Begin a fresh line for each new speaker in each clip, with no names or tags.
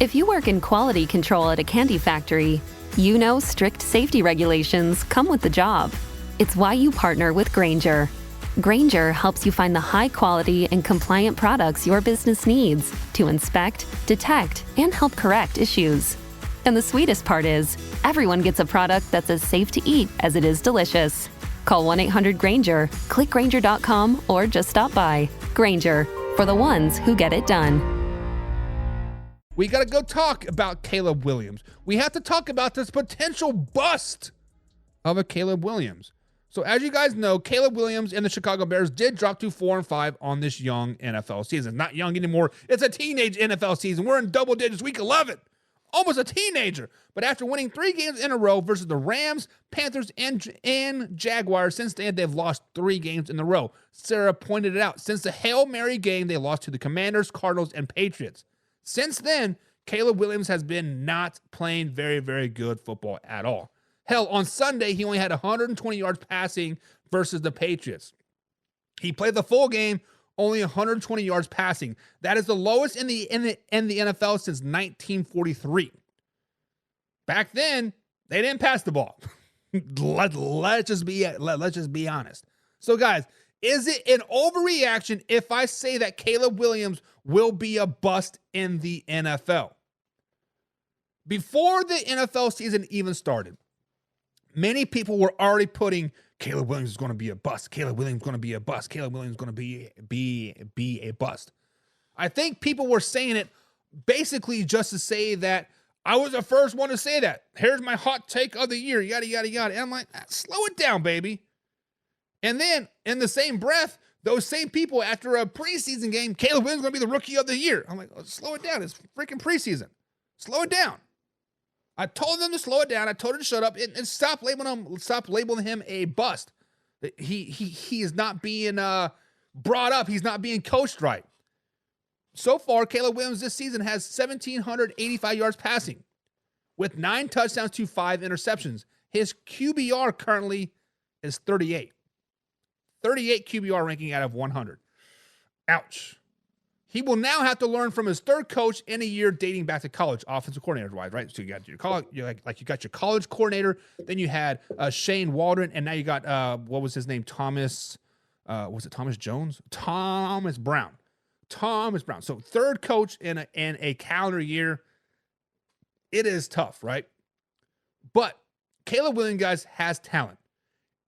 If you work in quality control at a candy factory, you know strict safety regulations come with the job. It's why you partner with Grainger. Grainger helps you find the high-quality and compliant products your business needs to inspect, detect, and help correct issues. And the sweetest part is, everyone gets a product that's as safe to eat as it is delicious. Call 1-800-GRAINGER, click Grainger.com, or just stop by. Grainger, for the ones who get it done.
We got to go talk about Caleb Williams. We have to talk about this potential bust of a Caleb Williams. So as you guys know, Caleb Williams and the Chicago Bears did drop to 4-5 on this young NFL season. Not young anymore. It's a teenage NFL season. We're in double digits, week 11. Almost a teenager. But after winning 3 games in a row versus the Rams, Panthers, and Jaguars, since then they've lost 3 games in a row. Sarah pointed it out. Since the Hail Mary game, they lost to the Commanders, Cardinals, and Patriots. Since then, Caleb Williams has been not playing very, very good football at all. Hell, on Sunday, he only had 120 yards passing versus the Patriots. He played the full game, only 120 yards passing. That is the lowest in the NFL since 1943. Back then, they didn't pass the ball. Let's just be honest. So, guys, is it an overreaction if I say that Caleb Williams will be a bust in the NFL? Before the NFL season even started, many people were already putting Caleb Williams is going to be a bust. Caleb Williams is going to be a bust. Caleb Williams is going to be a bust. I think people were saying it basically just to say that I was the first one to say that. Here's my hot take of the year, yada, yada, yada. And I'm like, slow it down, baby. And then in the same breath, those same people after a preseason game, Caleb Williams is going to be the rookie of the year. I'm like, slow it down. It's freaking preseason. Slow it down. I told them to slow it down. I told her to shut up and stop labeling him a bust. He is not being brought up. He's not being coached right. So far, Caleb Williams this season has 1,785 yards passing with 9 touchdowns to 5 interceptions. His QBR currently is 38. 38 QBR ranking out of 100. Ouch. He will now have to learn from his third coach in a year dating back to college, offensive coordinator-wise, right? So you got your college, you got your college coordinator, then you had Shane Waldron, and now you got what was his name? Thomas, was it Thomas Jones? Thomas Brown. So third coach in a calendar year. It is tough, right? But Caleb Williams, guys, has talent.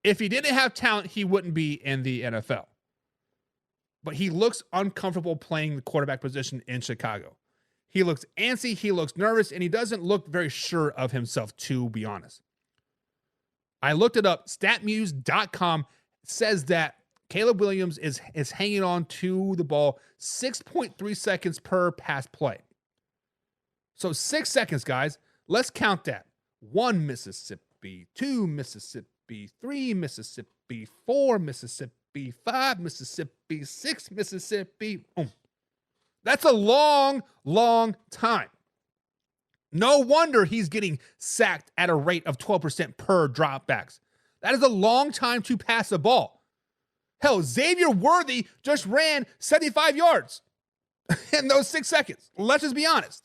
If he didn't have talent, he wouldn't be in the NFL. But he looks uncomfortable playing the quarterback position in Chicago. He looks antsy, he looks nervous, and he doesn't look very sure of himself, to be honest. I looked it up. StatMuse.com says that Caleb Williams is hanging on to the ball 6.3 seconds per pass play. So 6 seconds, guys. Let's count that. 1 Mississippi, 2 Mississippi, 3 Mississippi, 4 Mississippi, 5 Mississippi, 6 Mississippi. That's a long, long time. No wonder he's getting sacked at a rate of 12% per dropbacks. That is a long time to pass a ball. Hell, Xavier Worthy just ran 75 yards in those 6 seconds. Let's just be honest.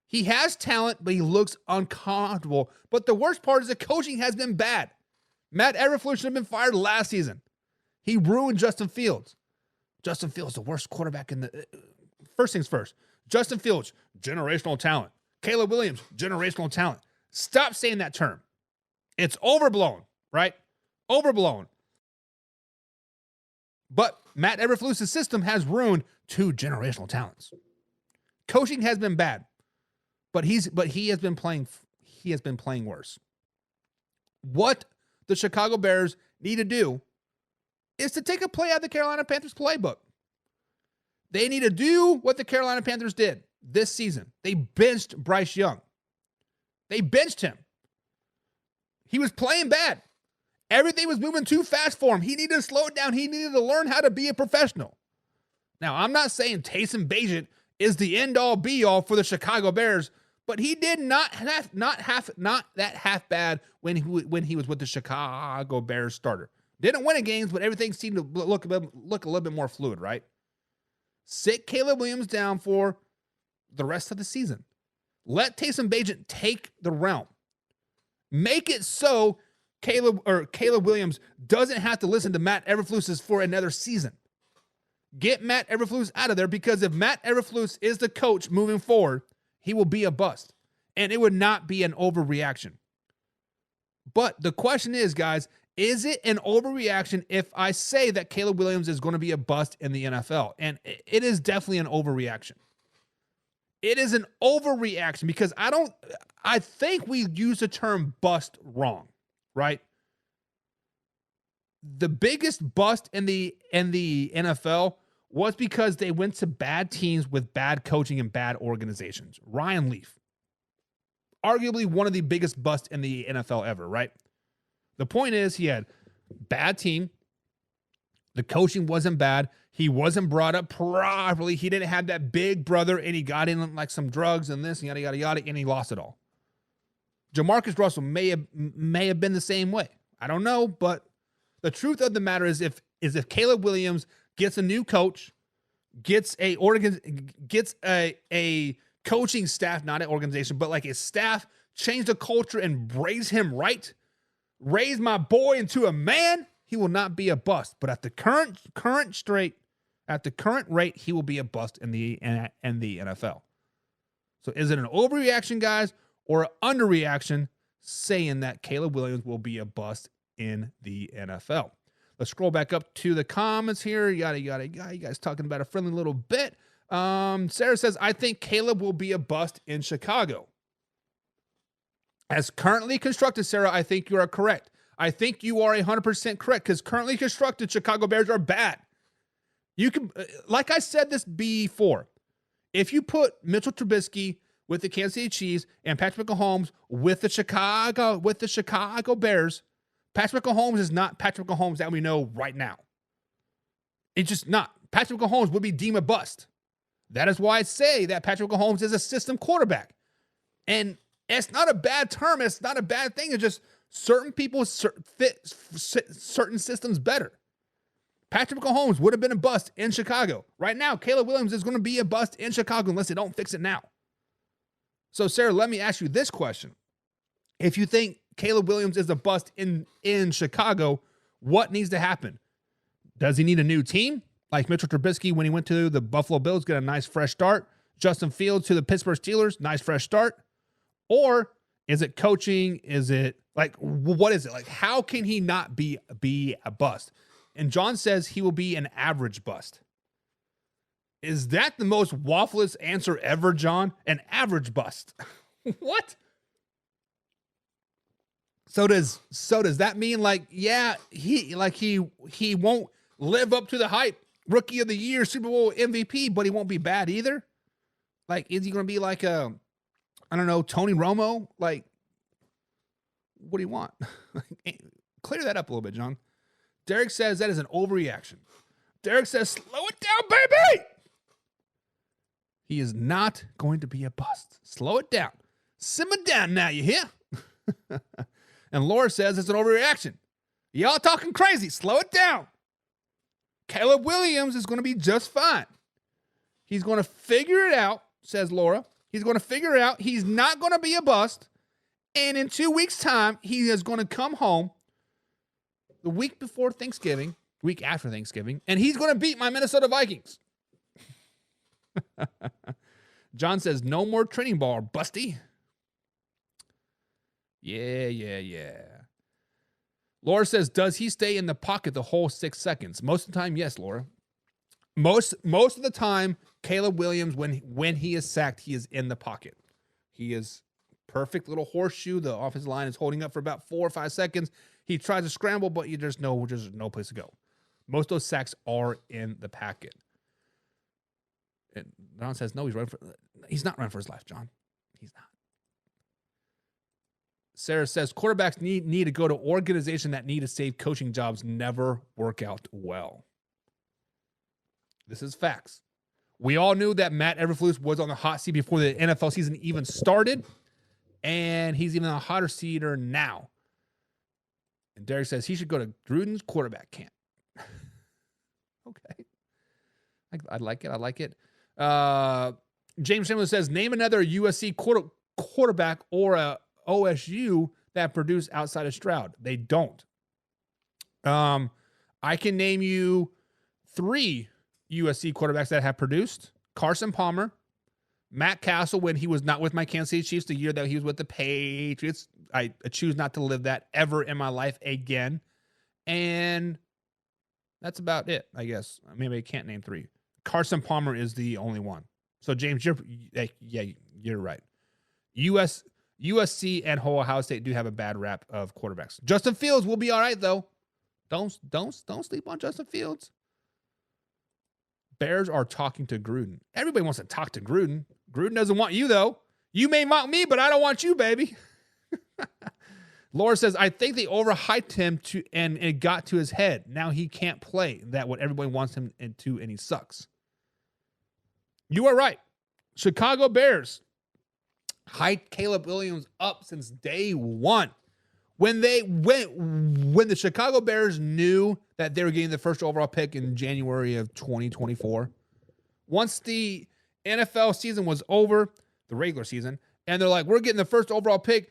He has talent, but he looks uncomfortable. But the worst part is the coaching has been bad. Matt Eberflus should have been fired last season. He ruined Justin Fields. Justin Fields, the worst quarterback in the... First things first. Justin Fields, generational talent. Caleb Williams, generational talent. Stop saying that term. It's overblown, right? Overblown. But Matt Eberflus's system has ruined 2 generational talents. Coaching has been bad, but he has been playing worse. What the Chicago Bears need to do is to take a play out of the Carolina Panthers playbook. They need to do what the Carolina Panthers did this season. They benched Bryce Young. They benched him. He was playing bad. Everything was moving too fast for him. He needed to slow it down. He needed to learn how to be a professional. Now, I'm not saying Taysom Bagent is the end-all, be-all for the Chicago Bears, but he did not that half bad when he was with the Chicago Bears starter. Didn't win a games, but everything seemed to look a little bit more fluid, right? Sit Caleb Williams down for the rest of the season. Let Taysom Bagent take the realm. Make it so Caleb Williams doesn't have to listen to Matt Eberflus for another season. Get Matt Eberflus out of there, because if Matt Eberflus is the coach moving forward, he will be a bust. And it would not be an overreaction. But the question is, guys, is it an overreaction if I say that Caleb Williams is going to be a bust in the NFL? And it is definitely an overreaction. It is an overreaction because I think we use the term bust wrong, right? The biggest bust in the NFL was because they went to bad teams with bad coaching and bad organizations. Ryan Leaf, arguably one of the biggest busts in the NFL ever, right? The point is, he had bad team. The coaching wasn't bad. He wasn't brought up properly. He didn't have that big brother, and he got in like some drugs and this and yada, yada, yada, and he lost it all. Jamarcus Russell may have been the same way. I don't know, but the truth of the matter is if Caleb Williams gets a new coach, gets a coaching staff, not an organization, but like a staff, change the culture and raise him right, raise my boy into a man, he will not be a bust. But at the current rate, he will be a bust in the NFL. So is it an overreaction, guys, or an underreaction saying that Caleb Williams will be a bust in the NFL? Let's scroll back up to the comments here. Yada, yada, yada. You guys talking about a friendly little bit. Sarah says, I think Caleb will be a bust in Chicago. As currently constructed, Sarah, I think you are correct. I think you are 100% correct, because currently constructed Chicago Bears are bad. You can, like I said this before, if you put Mitchell Trubisky with the Kansas City Chiefs and Patrick Mahomes with the Chicago Bears, Patrick Mahomes is not Patrick Mahomes that we know right now. It's just not. Patrick Mahomes would be deemed a bust. That is why I say that Patrick Mahomes is a system quarterback. And it's not a bad term. It's not a bad thing. It's just certain people fit certain systems better. Patrick Mahomes would have been a bust in Chicago. Right now, Caleb Williams is going to be a bust in Chicago unless they don't fix it now. So, Sarah, let me ask you this question. If you think Caleb Williams is a bust in Chicago, what needs to happen? Does he need a new team? Like Mitchell Trubisky when he went to the Buffalo Bills, get a nice fresh start. Justin Fields to the Pittsburgh Steelers, nice fresh start. Or is it coaching? Is it like, what is it? Like, how can he not be a bust? And John says he will be an average bust. Is that the most wafflest answer ever, John? An average bust. What? So does that mean like, yeah, he won't live up to the hype? Rookie of the year, Super Bowl MVP, but he won't be bad either? Like, is he going to be like I don't know, Tony Romo? Like, what do you want? Clear that up a little bit, John. Derek says that is an overreaction. Derek says, slow it down, baby. He is not going to be a bust. Slow it down. Simmer down now, you hear? And Laura says it's an overreaction. Y'all talking crazy. Slow it down. Caleb Williams is going to be just fine. He's going to figure it out, says Laura. He's going to figure it out. He's not going to be a bust. And in 2 weeks' time, he is going to come home the week before Thanksgiving, week after Thanksgiving, and he's going to beat my Minnesota Vikings. John says, no more training ball, busty. Yeah. Laura says, does he stay in the pocket the whole 6 seconds? Most of the time, yes, Laura. Most of the time, Caleb Williams, when he is sacked, he is in the pocket. He is perfect little horseshoe. The offensive line is holding up for about 4 or 5 seconds. He tries to scramble, but there's no place to go. Most of those sacks are in the pocket. And John says, no, he's not running for his life, John. He's not. Sarah says, quarterbacks need to go to organizations that need to save coaching jobs never work out well. This is facts. We all knew that Matt Eberflus was on the hot seat before the NFL season even started, and he's even a hotter seater now. And Derek says he should go to Gruden's quarterback camp. Okay. I like it. James Chamberlain says, name another USC quarterback or a OSU that produce outside of Stroud. They don't. I can name you 3 USC quarterbacks that have produced. Carson Palmer, Matt Castle when he was not with my Kansas City Chiefs the year that he was with the Patriots. I choose not to live that ever in my life again. And that's about it, I guess. Maybe I can't name 3. Carson Palmer is the only one. So, James, you're right. USC and Ohio State do have a bad rap of quarterbacks. Justin Fields will be all right, though. Don't sleep on Justin Fields. Bears are talking to Gruden. Everybody wants to talk to Gruden. Gruden doesn't want you, though. You may want me, but I don't want you, baby. Laura says, I think they overhyped him and it got to his head. Now he can't play. That what everybody wants him to, and he sucks. You are right. Chicago Bears hyped Caleb Williams up since day one. When the Chicago Bears knew that they were getting the first overall pick in January of 2024, once the NFL season was over, the regular season, and they're like, we're getting the first overall pick,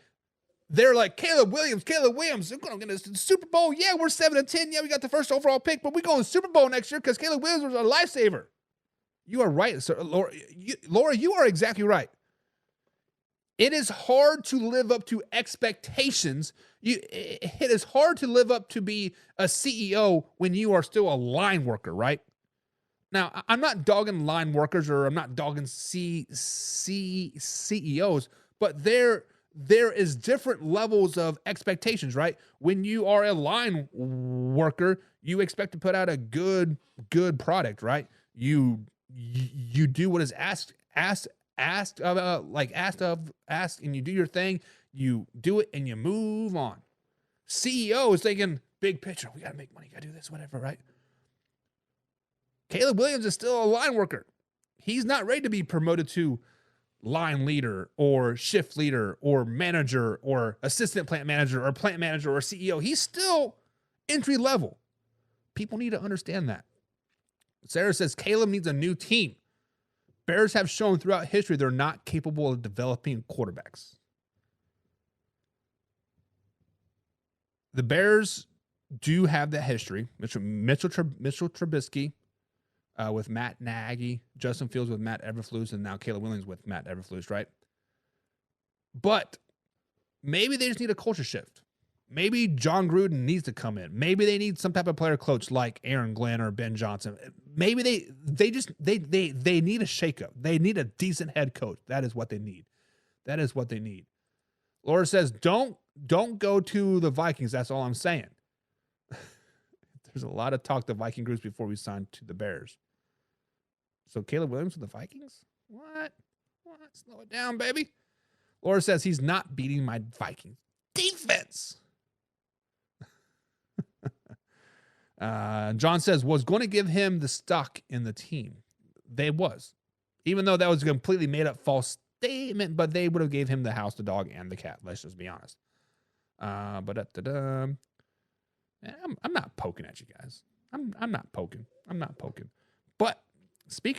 they're like, Caleb Williams, they're going to get the Super Bowl. Yeah, we're 7-10. Yeah, we got the first overall pick, but we're going to Super Bowl next year because Caleb Williams was a lifesaver. You are right, sir. Laura, you are exactly right. It is hard to live up to expectations. It is hard to live up to be a CEO when you are still a line worker, right? Now, I'm not dogging line workers or I'm not dogging CEOs, but there is different levels of expectations, right? When you are a line worker, you expect to put out a good product, right? You do what is asked, and you do your thing, you do it, and you move on. CEO is thinking big picture. We got to make money, got to do this, whatever, right? Caleb Williams is still a line worker. He's not ready to be promoted to line leader or shift leader or manager or assistant plant manager or plant manager or CEO. He's still entry level. People need to understand that. Sarah says Caleb needs a new team. Bears have shown throughout history they're not capable of developing quarterbacks. The Bears do have that history. Mitchell Trubisky with Matt Nagy, Justin Fields with Matt Eberflus, and now Caleb Williams with Matt Eberflus, right? But maybe they just need a culture shift. Maybe John Gruden needs to come in. Maybe they need some type of player coach like Aaron Glenn or Ben Johnson. Maybe they need a shakeup. They need a decent head coach. That is what they need. Laura says, don't go to the Vikings. That's all I'm saying. There's a lot of talk to Viking groups before we signed to the Bears. So Caleb Williams with the Vikings? What? Slow it down, baby. Laura says he's not beating my Vikings defense. John says, was going to give him the stock in the team. They was. Even though that was a completely made up false statement, but they would have gave him the house, the dog, and the cat. Let's just be honest. I'm not poking at you guys. I'm not poking. But speaking